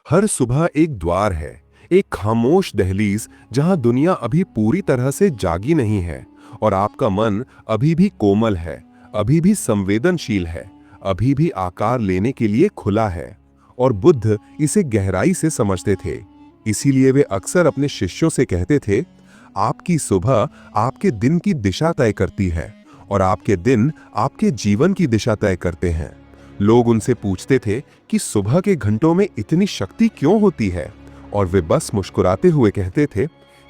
हर सुबह एक द्वार है, एक खामोश दहलीज जहां दुनिया अभी पूरी तरह से जागी नहीं है और आपका मन अभी भी कोमल है, अभी भी संवेदनशील है, अभी भी आकार लेने के लिए खुला है। और बुद्ध इसे गहराई से समझते थे। इसीलिए वे अक्सर अपने शिष्यों से कहते थे, आपकी सुबह आपके दिन की दिशा तय करती है और आपके दिन आपके जीवन की दिशा तय करते हैं। लोग उनसे पूछते थे कि सुबह के घंटों में इतनी शक्ति क्यों होती है, और वे बस मुस्कुराते हुए कहते थे,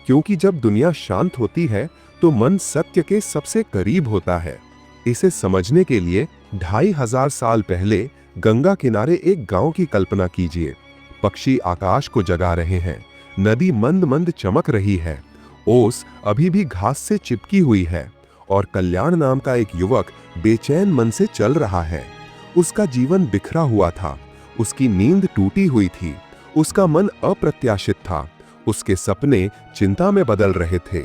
क्योंकि जब दुनिया शांत होती है तो मन सत्य के सबसे करीब होता है। इसे समझने के लिए 2500 साल पहले गंगा किनारे एक गांव की कल्पना कीजिए। पक्षी आकाश को जगा रहे हैं, नदी मंद मंद चमक रही है, ओस अभी भी घास से चिपकी हुई है, और कल्याण नाम का एक युवक बेचैन मन से चल रहा है। उसका जीवन बिखरा हुआ था, उसकी नींद टूटी हुई थी, उसका मन अप्रत्याशित था, उसके सपने चिंता में बदल रहे थे।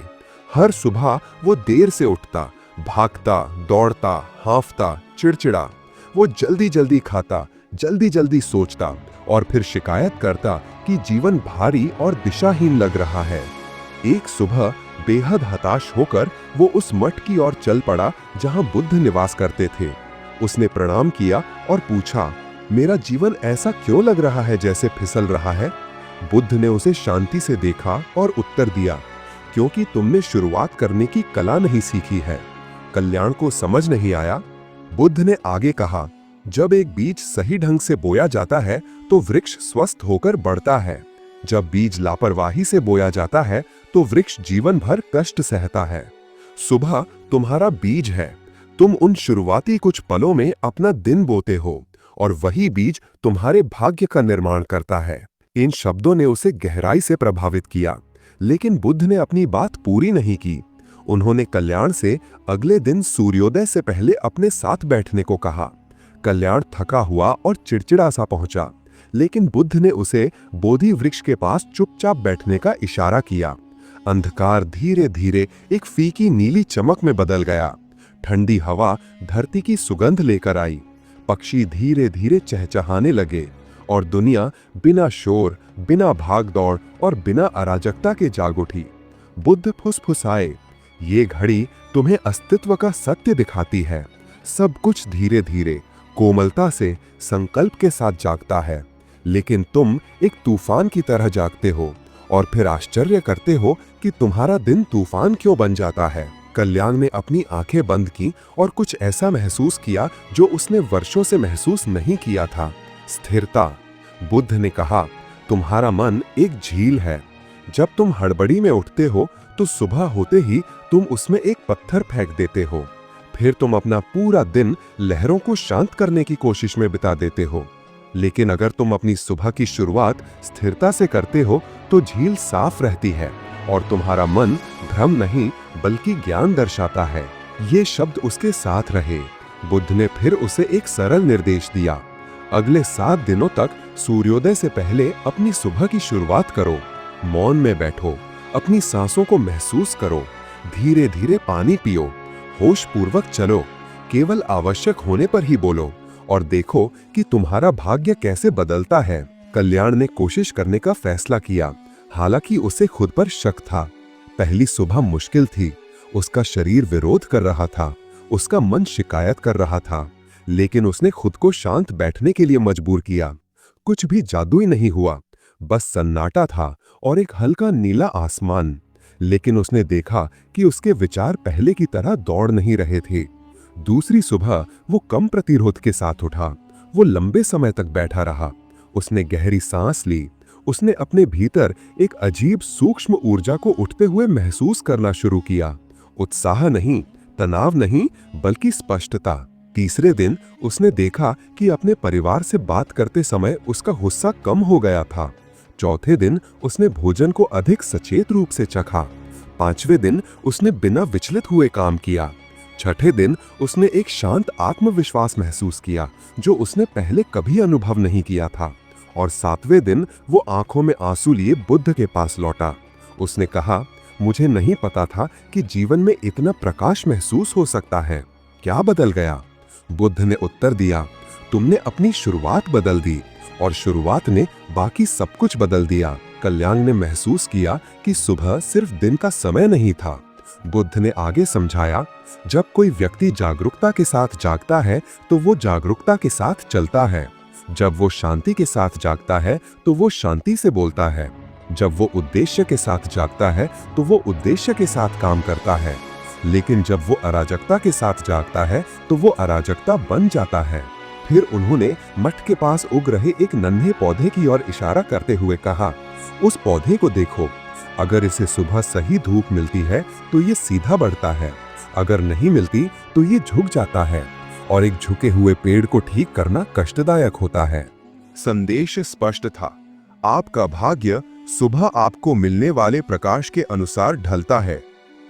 हर सुबह वो देर से उठता, भागता, दौड़ता, हांफता, चिड़चिड़ा। वो जल्दी जल्दी खाता, जल्दी जल्दी सोचता और फिर शिकायत करता कि जीवन भारी और दिशाहीन लग रहा है। एक सुबह बेहद हताश होकर वो उस मठ की ओर चल पड़ा जहां बुद्ध निवास करते थे। उसने प्रणाम किया और पूछा, मेरा जीवन ऐसा क्यों लग रहा है जैसे फिसल रहा है? बुद्ध ने उसे शांति से देखा और उत्तर दिया, क्योंकि तुमने शुरुआत करने की कला नहीं सीखी है, कल्याण को समझ नहीं आया। बुद्ध ने आगे कहा, जब एक बीज सही ढंग से बोया जाता है तो वृक्ष स्वस्थ होकर बढ़ता है। जब बीज लापरवाही से बोया जाता है तो वृक्ष जीवन भर कष्ट सहता है। सुबह तुम्हारा बीज है, तुम उन शुरुआती कुछ पलों में अपना दिन बोते हो और वही बीज तुम्हारे भाग्य का निर्माण करता है। इन शब्दों ने उसे गहराई से प्रभावित किया, लेकिन बुद्ध ने अपनी बात पूरी नहीं की। उन्होंने कल्याण से अगले दिन सूर्योदय से पहले अपने साथ बैठने को कहा। कल्याण थका हुआ और चिड़चिड़ा सा पहुंचा, लेकिन बुद्ध ने उसे बोधि वृक्ष के पास चुपचाप बैठने का इशारा किया। अंधकार धीरे धीरे एक फीकी नीली चमक में बदल गया। ठंडी हवा धरती की सुगंध लेकर आई, पक्षी धीरे धीरे चहचहाने लगे और दुनिया बिना शोर, बिना भागदौड़ और बिना अराजकता के जाग उठी। बुद्ध फुसफुसाए, ये घड़ी तुम्हें अस्तित्व का सत्य दिखाती है। सब कुछ धीरे धीरे, कोमलता से, संकल्प के साथ जागता है, लेकिन तुम एक तूफान की तरह जागते हो और फिर आश्चर्य करते हो कि तुम्हारा दिन तूफान क्यों बन जाता है। कल्याण ने अपनी आंखें बंद की और कुछ ऐसा महसूस किया जो उसने वर्षों से महसूस नहीं किया था, स्थिरता। बुद्ध ने कहा, तुम्हारा मन एक झील है। जब तुम हड़बड़ी में उठते हो तो सुबह होते ही तुम उसमें एक पत्थर फेंक देते हो, फिर तुम अपना पूरा दिन लहरों को शांत करने की कोशिश में बिता देते हो। लेकिन अगर तुम अपनी सुबह की शुरुआत स्थिरता से करते हो तो झील साफ रहती है और तुम्हारा मन भ्रम नहीं बल्कि ज्ञान दर्शाता है। ये शब्द उसके साथ रहे। बुद्ध ने फिर उसे एक सरल निर्देश दिया, अगले 7 दिनों तक सूर्योदय से पहले अपनी सुबह की शुरुआत करो। मौन में बैठो, अपनी सांसों को महसूस करो, धीरे धीरे पानी पियो, होश पूर्वक चलो, केवल आवश्यक होने पर ही बोलो और देखो कि तुम्हारा भाग्य कैसे बदलता है। कल्याण ने कोशिश करने का फैसला किया, हालांकि उसे खुद पर शक था। पहली सुबह मुश्किल थी, उसका शरीर विरोध कर रहा था, उसका मन शिकायत कर रहा था, लेकिन उसने खुद को शांत बैठने के लिए मजबूर किया। कुछ भी जादुई नहीं हुआ, बस सन्नाटा था और एक हल्का नीला आसमान। लेकिन उसने देखा कि उसके विचार पहले की तरह दौड़ नहीं रहे थे। दूसरी सुबह वो कम प्रतिरोध के साथ उठा। वो लंबे समय तक बैठा रहा। उसने गहरी सांस ली। उसने अपने भीतर एक अजीब सूक्ष्म ऊर्जा को उठते हुए महसूस करना शुरू किया। उत्साह नहीं, तनाव नहीं, बल्कि स्पष्टता। तीसरे दिन उसने देखा कि अपने परिवार से बात करते समय उसका गुस्सा कम हो गया था। चौथे दिन उसने भोजन को अधिक सचेत रूप से चखा। पांचवें दिन उसने बिना विचलित हुए काम किया। छठे दिन उसने एक शांत आत्मविश्वास महसूस किया जो उसने पहले कभी अनुभव नहीं किया था। और सातवें दिन वो आंखों में आंसू लिए बुद्ध के पास लौटा। उसने कहा, मुझे नहीं पता था कि जीवन में इतना प्रकाश महसूस हो सकता है। क्या बदल गया? बुद्ध ने उत्तर दिया, तुमने अपनी शुरुआत बदल दी। और शुरुआत ने बाकी सब कुछ बदल दिया। कल्याण ने महसूस किया कि सुबह सिर्फ दिन का समय नहीं था। बुद्ध ने आगे समझाया, जब कोई व्यक्ति जागरूकता के साथ जागता है तो वो जागरूकता के साथ चलता है। जब वो शांति के साथ जागता है तो वो शांति से बोलता है। जब वो उद्देश्य के साथ जागता है तो वो उद्देश्य के साथ काम करता है। लेकिन जब वो अराजकता के साथ जागता है तो वो अराजकता बन जाता है। फिर उन्होंने मठ के पास उग रहे एक नन्हे पौधे की ओर इशारा करते हुए कहा, उस पौधे को देखो, अगर इसे सुबह सही धूप मिलती है तो ये सीधा बढ़ता है, अगर नहीं मिलती तो ये झुक जाता है, और एक झुके हुए पेड़ को ठीक करना कष्टदायक होता है। संदेश स्पष्ट था, आपका भाग्य सुबह आपको मिलने वाले प्रकाश के अनुसार ढलता है।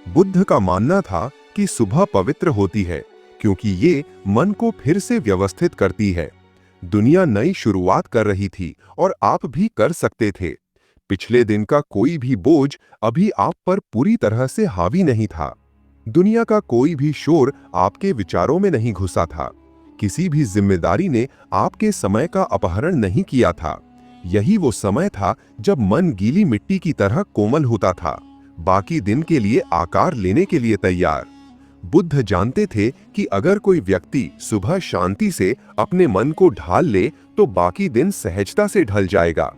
बुद्ध का मानना था कि सुबह पवित्र होती है क्योंकि ये मन को फिर से व्यवस्थित करती है। दुनिया नई शुरुआत कर रही थी और आप भी कर सकते थे। पिछले दिन का कोई भी बोझ अभी आप पर पूरी तरह से हावी नहीं था। दुनिया का कोई भी शोर आपके विचारों में नहीं घुसा था। किसी भी जिम्मेदारी ने आपके समय का अपहरण नहीं किया था। यही वो समय था जब मन गीली मिट्टी की तरह कोमल होता था, बाकी दिन के लिए आकार लेने के लिए तैयार। बुद्ध जानते थे कि अगर कोई व्यक्ति सुबह शांति से अपने मन को ढाल ले तो बाकी दिन सहजता से ढल जाएगा।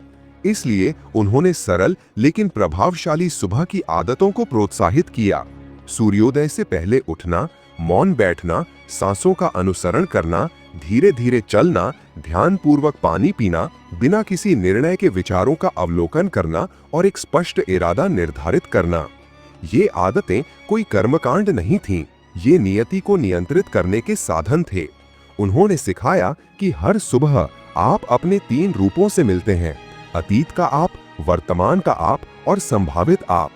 इसलिए उन्होंने सरल लेकिन प्रभावशाली सुबह की आदतों को प्रोत्साहित किया। सूर्योदय से पहले उठना, मौन बैठना, सांसों का अनुसरण करना, धीरे धीरे चलना, ध्यानपूर्वक पानी पीना, बिना किसी निर्णय के विचारों का अवलोकन करना और एक स्पष्ट इरादा निर्धारित करना। ये आदतें कोई कर्मकांड नहीं थीं, ये नियति को नियंत्रित करने के साधन थे। उन्होंने सिखाया कि हर सुबह आप अपने 3 रूपों से मिलते हैं, अतीत का आप, वर्तमान का आप और संभावित आप।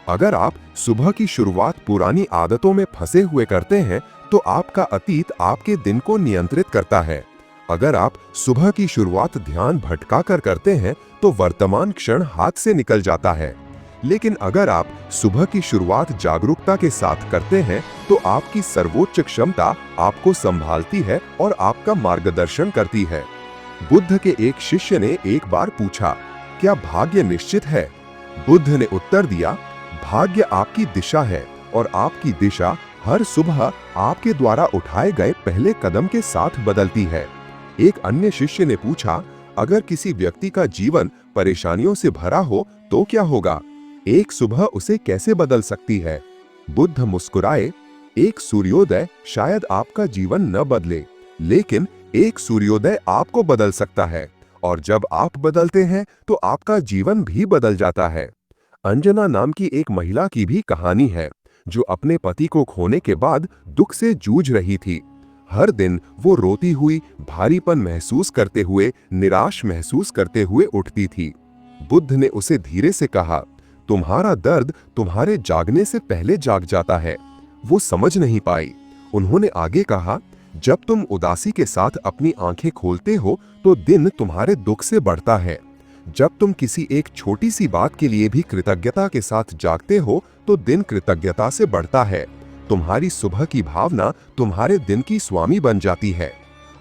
अगर आप सुबह की शुरुआत पुरानी आदतों में फंसे हुए करते हैं तो आपका अतीत आपके दिन को नियंत्रित करता है। अगर आप सुबह की शुरुआत ध्यान भटका कर करते हैं तो वर्तमान क्षण हाथ से निकल जाता है। लेकिन अगर आप सुबह की शुरुआत जागरूकता के साथ करते हैं तो आपकी सर्वोच्च क्षमता आपको संभालती है और आपका मार्गदर्शन करती है। बुद्ध के एक शिष्य ने एक बार पूछा, क्या भाग्य निश्चित है? बुद्ध ने उत्तर दिया, भाग्य आपकी दिशा है और आपकी दिशा हर सुबह आपके द्वारा उठाए गए पहले कदम के साथ बदलती है। एक अन्य शिष्य ने पूछा, अगर किसी व्यक्ति का जीवन परेशानियों से भरा हो तो क्या होगा? एक सुबह उसे कैसे बदल सकती है? बुद्ध मुस्कुराए, एक सूर्योदय शायद आपका जीवन न बदले, लेकिन एक सूर्योदय आपको बदल सकता है, और जब आप बदलते हैं तो आपका जीवन भी बदल जाता है। अंजना नाम की एक महिला की भी कहानी है, जो अपने पति को खोने के बाद दुख से जूझ रही थी। हर दिन वो रोती हुई, भारीपन महसूस करते हुए, निराश महसूस करते हुए उठती थी। बुद्ध ने उसे धीरे से कहा, तुम्हारा दर्द तुम्हारे जागने से पहले जाग जाता है। वो समझ नहीं पाई। उन्होंने आगे कहा, जब तुम उदासी के साथ अपनी आंखें खोलते हो तो दिन तुम्हारे दुख से बढ़ता है। जब तुम किसी एक छोटी सी बात के लिए भी कृतज्ञता के साथ जागते हो तो दिन कृतज्ञता से बढ़ता है। तुम्हारी सुबह की भावना तुम्हारे दिन की स्वामी बन जाती है।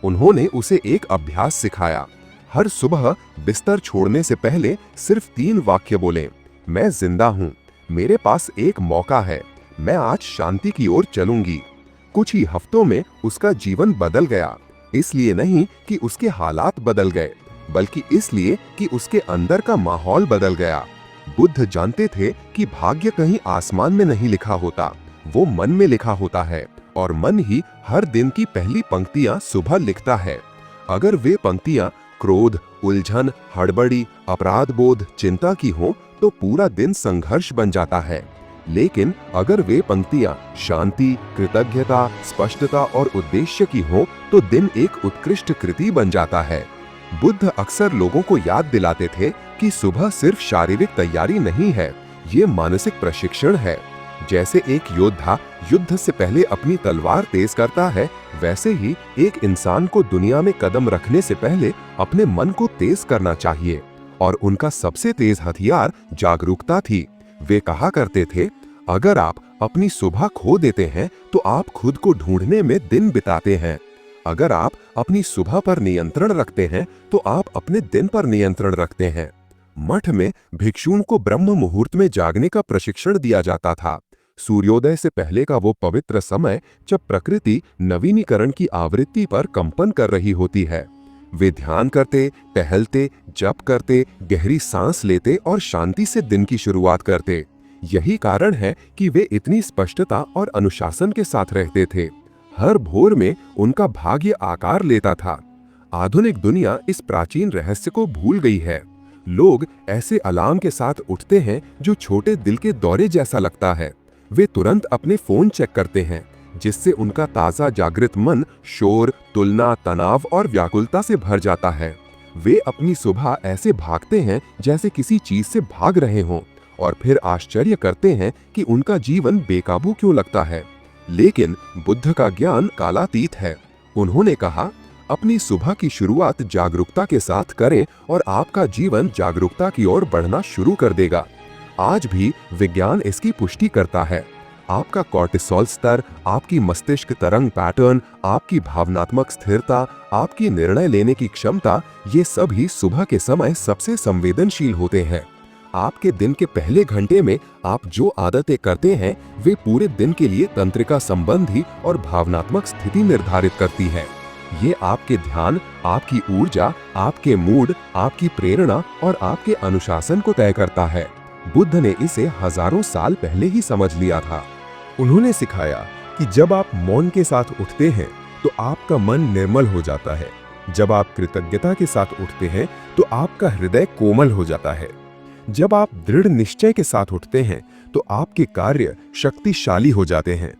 उन्होंने उसे एक अभ्यास सिखाया। हर सुबह बिस्तर छोड़ने से पहले सिर्फ 3 वाक्य बोलें, मैं जिंदा हूँ, मेरे पास एक मौका है, मैं आज शांति की ओर चलूंगी। कुछ ही हफ्तों में उसका जीवन बदल गया। इसलिए नहीं कि उसके हालात बदल गए, बल्कि इसलिए कि उसके अंदर का माहौल बदल गया। बुद्ध जानते थे कि भाग्य कहीं आसमान में नहीं लिखा होता, वो मन में लिखा होता है, और मन ही हर दिन की पहली पंक्तियां सुबह लिखता है। अगर वे पंक्तियां क्रोध, उलझन, हड़बड़ी, अपराध बोध, चिंता की हों तो पूरा दिन संघर्ष बन जाता है। लेकिन अगर वे पंक्तियां शांति, कृतज्ञता, स्पष्टता और उद्देश्य की हों तो दिन एक उत्कृष्ट कृति बन जाता है। बुद्ध अक्सर लोगों को याद दिलाते थे कि सुबह सिर्फ शारीरिक तैयारी नहीं है, ये मानसिक प्रशिक्षण है। जैसे एक योद्धा युद्ध से पहले अपनी तलवार तेज करता है, वैसे ही एक इंसान को दुनिया में कदम रखने से पहले अपने मन को तेज करना चाहिए। और उनका सबसे तेज हथियार जागरूकता थी। वे कहा करते थे, अगर आप अपनी सुबह खो देते हैं तो आप खुद को ढूंढने में दिन बिताते हैं। अगर आप अपनी सुबह पर नियंत्रण रखते हैं तो आप अपने दिन पर नियंत्रण रखते हैं। मठ में भिक्षुओं को ब्रह्म मुहूर्त में जागने का प्रशिक्षण दिया जाता था। सूर्योदय से पहले का वो पवित्र समय जब प्रकृति नवीनीकरण की आवृत्ति पर कंपन कर रही होती है। वे ध्यान करते, टहलते, जप करते, गहरी सांस लेते और शांति से दिन की शुरुआत करते। यही कारण है कि वे इतनी स्पष्टता और अनुशासन के साथ रहते थे। हर भोर में उनका भाग्य आकार लेता था। आधुनिक दुनिया इस प्राचीन रहस्य को भूल गई है। लोग ऐसे अलार्म के साथ उठते हैं जो छोटे दिल के दौरे जैसा लगता है। वे तुरंत अपने फोन चेक करते हैं, जिससे उनका ताजा जागृत मन शोर, तुलना, तनाव और व्याकुलता से भर जाता है। वे अपनी सुबह ऐसे भागते हैं जैसे किसी चीज से भाग रहे हों और फिर आश्चर्य करते हैं कि उनका जीवन बेकाबू क्यों लगता है। लेकिन बुद्ध का ज्ञान कालातीत है। उन्होंने कहा, अपनी सुबह की शुरुआत जागरूकता के साथ करें और आपका जीवन जागरूकता की ओर बढ़ना शुरू कर देगा। आज भी विज्ञान इसकी पुष्टि करता है। आपका कॉर्टिसोल स्तर, आपकी मस्तिष्क तरंग पैटर्न, आपकी भावनात्मक स्थिरता, आपकी निर्णय लेने की क्षमता, ये सभी सुबह के समय सबसे संवेदनशील होते हैं। आपके दिन के पहले घंटे में आप जो आदतें करते हैं वे पूरे दिन के लिए तंत्रिका संबंधी और भावनात्मक स्थिति निर्धारित करती है। ये आपके ध्यान, आपकी ऊर्जा, आपके मूड, आपकी प्रेरणा और आपके अनुशासन को तय करता है। बुद्ध ने इसे हजारों साल पहले ही समझ लिया था। उन्होंने सिखाया कि जब आप मौन के साथ उठते हैं तो आपका मन निर्मल हो जाता है। जब आप कृतज्ञता के साथ उठते हैं तो आपका हृदय कोमल हो जाता है। जब आप दृढ़ निश्चय के साथ उठते हैं तो आपके कार्य शक्तिशाली हो जाते हैं।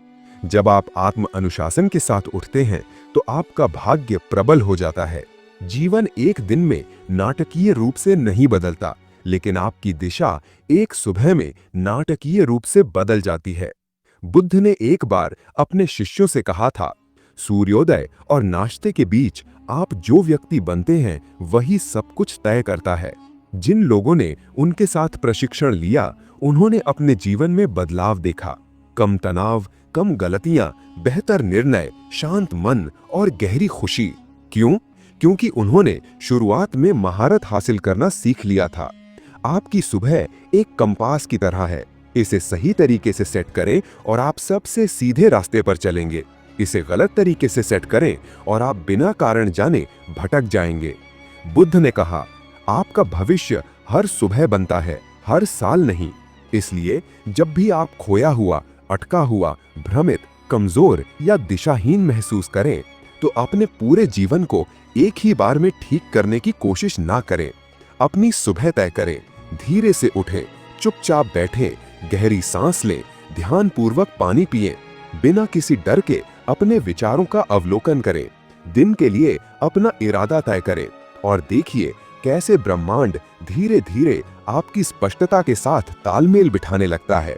जब आप आत्म अनुशासन के साथ उठते हैं तो आपका भाग्य प्रबल हो जाता है। जीवन एक दिन में नाटकीय रूप से नहीं बदलता, लेकिन आपकी दिशा एक सुबह में नाटकीय रूप से बदल जाती है। बुद्ध ने एक बार अपने शिष्यों से कहा था, सूर्योदय और नाश्ते के बीच आप जो व्यक्ति बनते हैं वही सब कुछ तय करता है। जिन लोगों ने उनके साथ प्रशिक्षण लिया, उन्होंने अपने जीवन में बदलाव देखा। कम तनाव, कम गलतियां, बेहतर निर्णय, शांत मन और गहरी खुशी। क्यों? क्योंकि उन्होंने शुरुआत में महारत हासिल करना सीख लिया था। आपकी सुबह एक कंपास की तरह है। इसे सही तरीके से सेट करें और आप सबसे सीधे रास्ते पर चलेंगे। इसे गलत तरीके से सेट करें और आप बिना कारण जाने भटक जाएंगे। बुद्ध ने कहा, आपका भविष्य हर सुबह बनता है, हर साल नहीं। इसलिए जब भी आप खोया हुआ, अटका हुआ, भ्रमित, कमजोर या दिशाहीन महसूस करें तो अपने पूरे जीवन को एक ही बार में ठीक करने की कोशिश ना करें। अपनी सुबह तय करें, धीरे से उठें, चुपचाप बैठें, गहरी सांस लें, ध्यानपूर्वक पानी पिएं, बिना किसी डर के अपने विचारों का अवलोकन करें। दिन के लिए अपना इरादा तय करें और देखिए कैसे ब्रह्मांड धीरे धीरे आपकी स्पष्टता के साथ तालमेल बिठाने लगता है।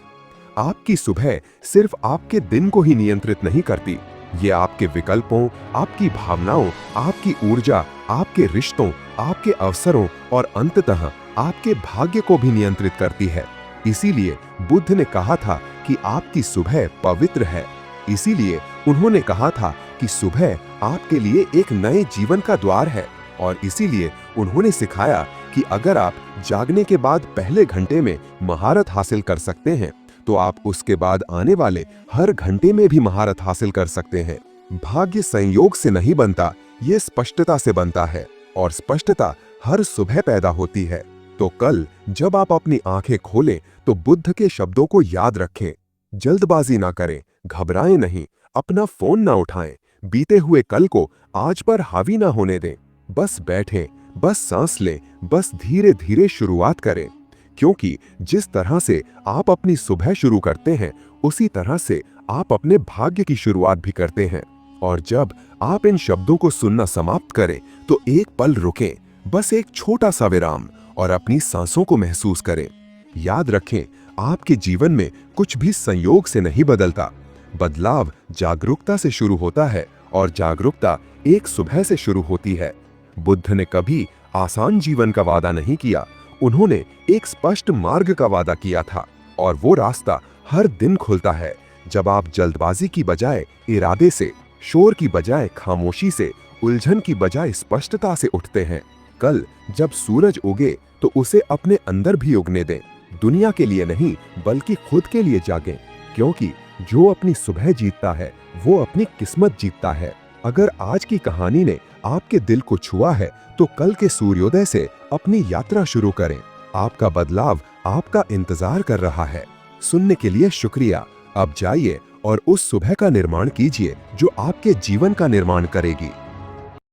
आपकी सुबह सिर्फ आपके दिन को ही नियंत्रित नहीं करती, ये आपके विकल्पों, आपकी भावनाओं, आपकी ऊर्जा, आपके रिश्तों, आपके अवसरों और अंततः आपके भाग्य को भी नियंत्रित करती है। इसीलिए बुद्ध ने कहा था कि आपकी सुबह पवित्र है। इसीलिए उन्होंने कहा था कि सुबह आपके लिए एक नए जीवन का द्वार है। और इसीलिए उन्होंने सिखाया कि अगर आप जागने के बाद पहले घंटे में महारत हासिल कर सकते हैं तो आप उसके बाद आने वाले हर घंटे में भी महारत हासिल कर सकते हैं। भाग्य संयोग से नहीं बनता, ये स्पष्टता से बनता है और स्पष्टता हर सुबह पैदा होती है। तो कल जब आप अपनी आंखें खोलें तो बुद्ध के शब्दों को याद रखें। जल्दबाजी ना करें, घबराएं नहीं, अपना फोन ना उठाएं, बीते हुए कल को आज पर हावी ना होने दें। बस बैठें, बस सांस लें, बस धीरे धीरे शुरुआत करें। क्योंकि जिस तरह से आप अपनी सुबह शुरू करते हैं उसी तरह से आप अपने भाग्य की शुरुआत भी करते हैं। और जब आप इन शब्दों को सुनना समाप्त करें तो एक पल रुकें, बस एक छोटा सा विराम, और अपनी सांसों को महसूस करें। याद रखें, आपके जीवन में कुछ भी संयोग से नहीं बदलता। बदलाव जागरूकता से शुरू होता है और जागरूकता एक सुबह से शुरू होती है। बुद्ध ने कभी आसान जीवन का वादा नहीं किया, उन्होंने एक स्पष्ट मार्ग का वादा किया था। और वो रास्ता हर दिन खुलता है जब आप जल्दबाजी की बजाय इरादे से, शोर की बजाय खामोशी से, उलझन की बजाय स्पष्टता से उठते हैं। कल जब सूरज उगे तो उसे अपने अंदर भी उगने दें। दुनिया के लिए नहीं, बल्कि खुद के लिए जागें, क्योंकि जो अपनी सुबह जीतता है वो अपनी किस्मत जीतता है। अगर आज की कहानी ने आपके दिल को छुआ है तो कल के सूर्योदय से अपनी यात्रा शुरू करें। आपका बदलाव आपका इंतजार कर रहा है। सुनने के लिए शुक्रिया। अब जाइए और उस सुबह का निर्माण कीजिए जो आपके जीवन का निर्माण करेगी।